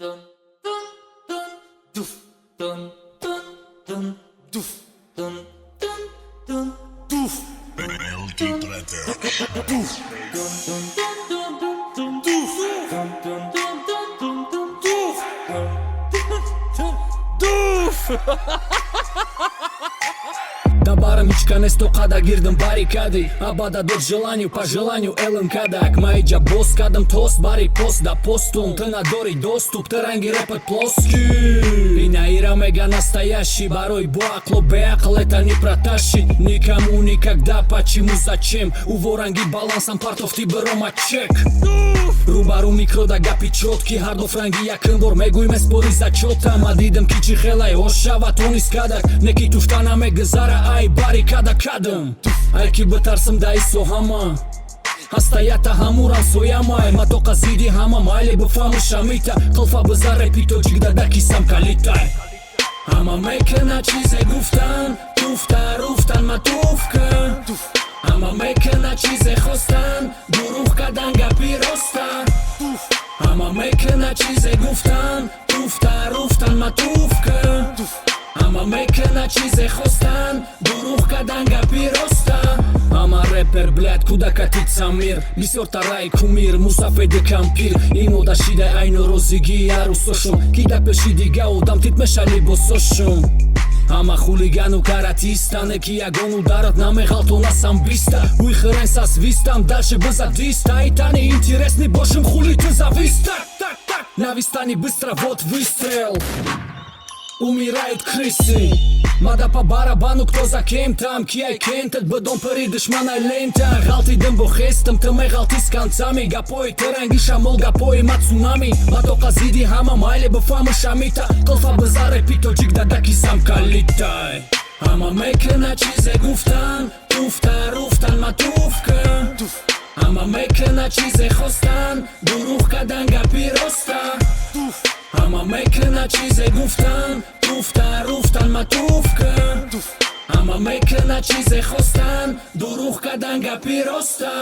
dun dun dun doof dun dun dun doof dun dun dun doof Multitratter. doof dun dun dun dun dun doof dun dun dun dun dun dun doof dun doof Да барам ичканес тоқада гирдим баррикады Абада дод желанию по желанию ЛНК Ак маиджа босс кадам тост бари пост да постум Ты надори доступ, ты ранги рэпать плоский Инаира мега настоящий Барой буакло беакл это не протащить Никому никогда, почему, зачем Уворанги балансам партов ти берома чек Рубару микро да гапи чотки Хардов ранги якын бор мегуйме спори зачота Ма дидем кичи хелай ошава тонис кадак Неки туфтана мегзара ай баррикада кадам Айки бытарсым да исо хама Ҳастаята ҳамурам соямай ма тоқа зиди ҳама майле бифаҳму шамита қилфа биза репито ҷигдада кисам калитай ҳама мекана чизе гуфтан туфта руфтан ма туфка ҳама мекана чизе хостан дуруғ кадан гапи роста ҳама мекана чизе гуфтан туфта руфтан ма туфка ҳама мекана чизе хостан дуруғ кадан гапи роста ҳама рэпер блядь кудакати самир бисёр тараи кумир мусафеди кампир ин одашидай айну розиги арусошум ки да пеши дига одам титмешали босошум ҳама хулигану каратистане ки ягон ударат намеғалтона самбиста уи хиренса свистам дальше биза диста айтани интересни бошим хули ты зависта навистани быстро вот выстрел Умирают крысы Мада по барабану, кто за кем там Кияй кентет, бедом пери душмана лента Галтидем бо хестам, ты ме галти с концами Гапой, ты ранги шамол, гапой, ма цунами Ма тока зиди хама, майле бифаму шамита Кылфа биза репито, джигда даки сам калитай Ама мекена чизе гуфтан Туфта, руфтан, ма туфка Ама мекена чизе хостан Дуруғ кадан гапи роста ҳама мекана чизе гуфтан туфта руфтан ма туфка ҳама мекана чизе хостан дуруғ кадан гапи роста